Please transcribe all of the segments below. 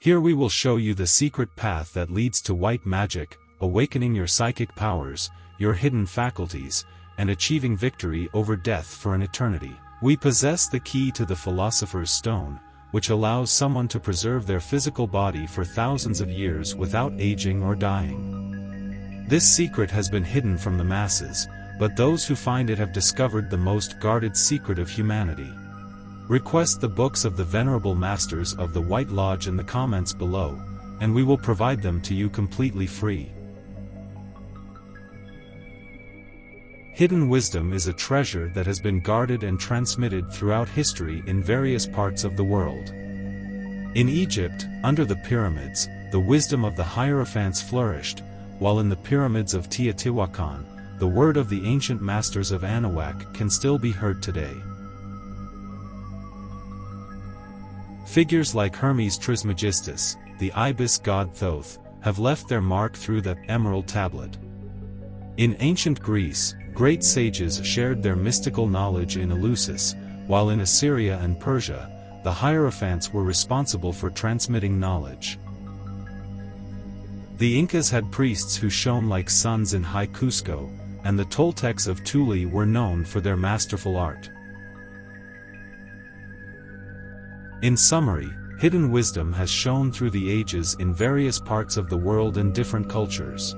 Here we will show you the secret path that leads to white magic, awakening your psychic powers, your hidden faculties, and achieving victory over death for an eternity. We possess the key to the Philosopher's Stone, which allows someone to preserve their physical body for thousands of years without aging or dying. This secret has been hidden from the masses, but those who find it have discovered the most guarded secret of humanity. Request the books of the Venerable Masters of the White Lodge in the comments below, and we will provide them to you completely free. Hidden wisdom is a treasure that has been guarded and transmitted throughout history in various parts of the world. In Egypt, under the pyramids, the wisdom of the Hierophants flourished, while in the pyramids of Teotihuacan, the word of the ancient masters of Anahuac can still be heard today. Figures like Hermes Trismegistus, the ibis god Thoth, have left their mark through the emerald tablet. In ancient Greece, great sages shared their mystical knowledge in Eleusis, while in Assyria and Persia, the Hierophants were responsible for transmitting knowledge. The Incas had priests who shone like suns in High Cusco, and the Toltecs of Tule were known for their masterful art. In summary, hidden wisdom has shone through the ages in various parts of the world and different cultures.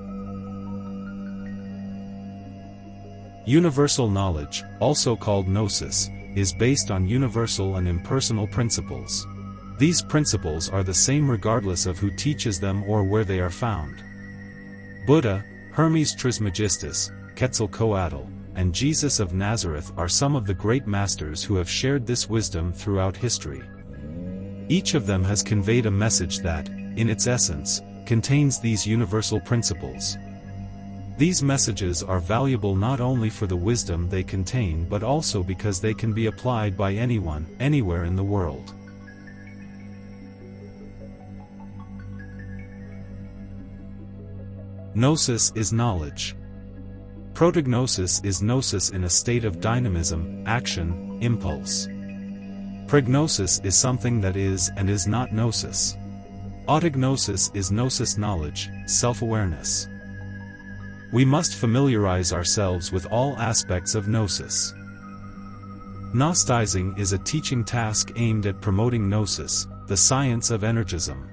Universal knowledge, also called Gnosis, is based on universal and impersonal principles. These principles are the same regardless of who teaches them or where they are found. Buddha, Hermes Trismegistus, Quetzalcoatl, and Jesus of Nazareth are some of the great masters who have shared this wisdom throughout history. Each of them has conveyed a message that, in its essence, contains these universal principles. These messages are valuable not only for the wisdom they contain but also because they can be applied by anyone, anywhere in the world. Gnosis is knowledge. Protognosis is gnosis in a state of dynamism, action, impulse. Pregnosis is something that is and is not gnosis. Autognosis is gnosis knowledge, self-awareness. We must familiarize ourselves with all aspects of gnosis. Gnostizing is a teaching task aimed at promoting gnosis, the science of energism.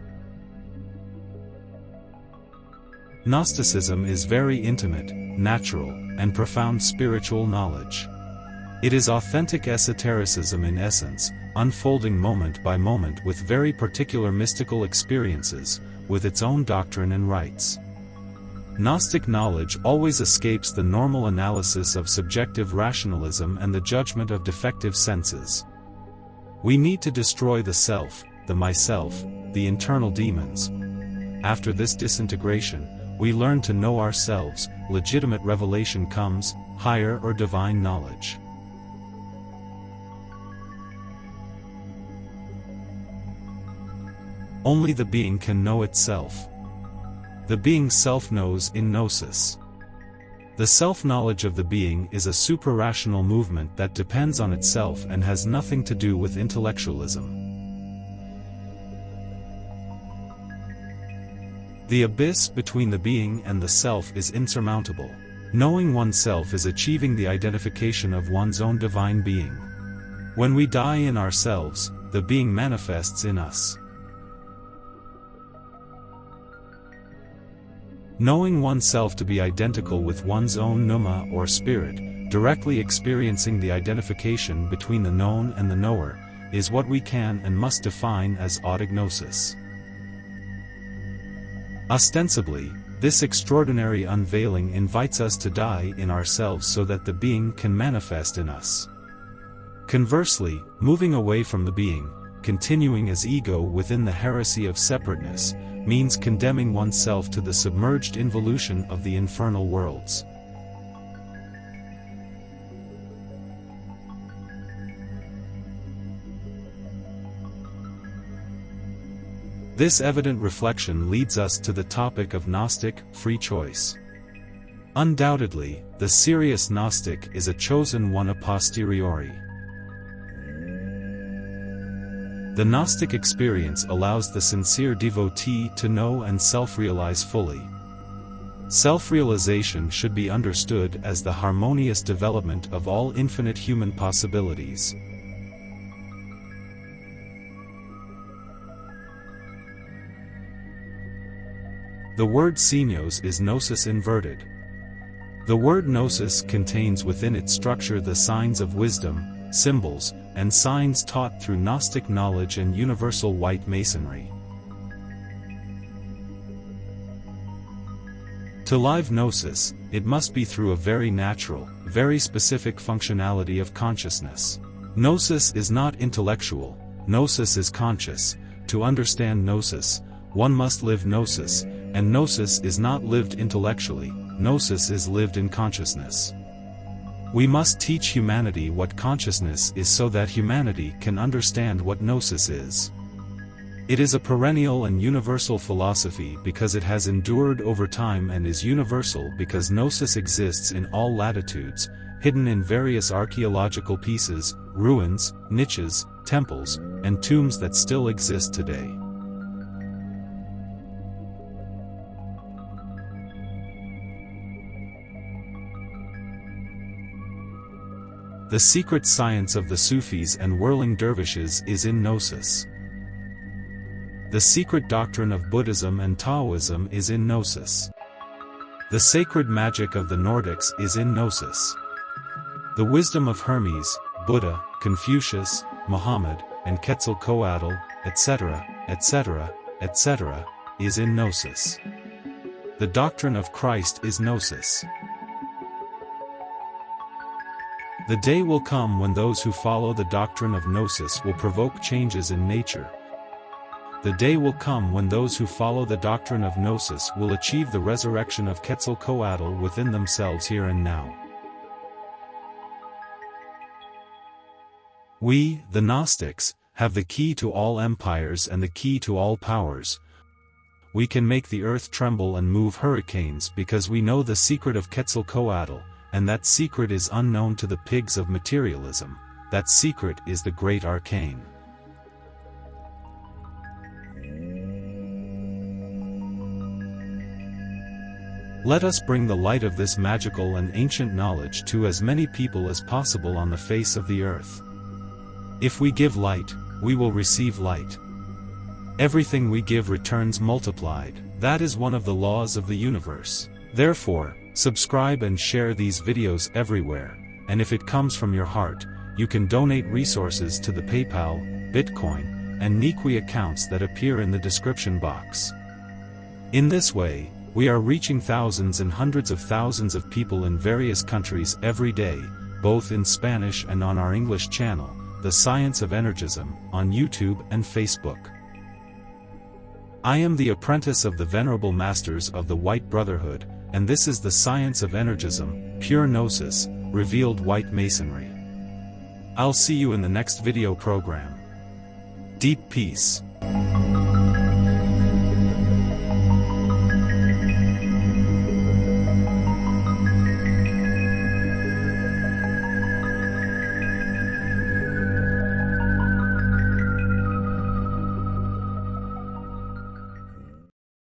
Gnosticism is very intimate, natural, and profound spiritual knowledge. It is authentic esotericism in essence, unfolding moment by moment with very particular mystical experiences, with its own doctrine and rites. Gnostic knowledge always escapes the normal analysis of subjective rationalism and the judgment of defective senses. We need to destroy the self, the myself, the internal demons. After this disintegration, we learn to know ourselves, legitimate revelation comes, higher or divine knowledge. Only the being can know itself. The being self-knows in Gnosis. The self-knowledge of the being is a suprarational movement that depends on itself and has nothing to do with intellectualism. The abyss between the being and the self is insurmountable. Knowing oneself is achieving the identification of one's own divine being. When we die in ourselves, the being manifests in us. Knowing oneself to be identical with one's own pneuma or spirit, directly experiencing the identification between the known and the knower, is what we can and must define as autognosis. Ostensibly, this extraordinary unveiling invites us to die in ourselves so that the being can manifest in us. Conversely, moving away from the being, continuing as ego within the heresy of separateness, means condemning oneself to the submerged involution of the infernal worlds. This evident reflection leads us to the topic of Gnostic, free choice. Undoubtedly, the serious Gnostic is a chosen one a posteriori. The Gnostic experience allows the sincere devotee to know and self-realize fully. Self-realization should be understood as the harmonious development of all infinite human possibilities. The word xenos is gnosis inverted. The word gnosis contains within its structure the signs of wisdom, symbols, and signs taught through Gnostic knowledge and universal white masonry. To live gnosis, it must be through a very natural, very specific functionality of consciousness. Gnosis is not intellectual, gnosis is conscious. To understand gnosis, one must live gnosis, and gnosis is not lived intellectually, gnosis is lived in consciousness. We must teach humanity what consciousness is so that humanity can understand what gnosis is. It is a perennial and universal philosophy because it has endured over time and is universal because gnosis exists in all latitudes, hidden in various archaeological pieces, ruins, niches, temples, and tombs that still exist today. The secret science of the Sufis and whirling dervishes is in Gnosis. The secret doctrine of Buddhism and Taoism is in Gnosis. The sacred magic of the Nordics is in Gnosis. The wisdom of Hermes, Buddha, Confucius, Muhammad, and Quetzalcoatl, etc., etc., etc., is in Gnosis. The doctrine of Christ is Gnosis. The day will come when those who follow the doctrine of Gnosis will provoke changes in nature. The day will come when those who follow the doctrine of Gnosis will achieve the resurrection of Quetzalcoatl within themselves here and now. We, the Gnostics, have the key to all empires and the key to all powers. We can make the earth tremble and move hurricanes because we know the secret of Quetzalcoatl, and that secret is unknown to the pigs of materialism. That secret is the great arcane. Let us bring the light of this magical and ancient knowledge to as many people as possible on the face of the earth. If we give light, we will receive light. Everything we give returns multiplied. That is one of the laws of the universe. Therefore, subscribe and share these videos everywhere, and if it comes from your heart, you can donate resources to the PayPal, Bitcoin, and Niqui accounts that appear in the description box. In this way, we are reaching thousands and hundreds of thousands of people in various countries every day, both in Spanish and on our English channel, The Science of Energism, on YouTube and Facebook. I am the apprentice of the Venerable Masters of the White Brotherhood, and this is the Science of Energism, pure Gnosis, revealed white masonry. I'll see you in the next video program. Deep peace.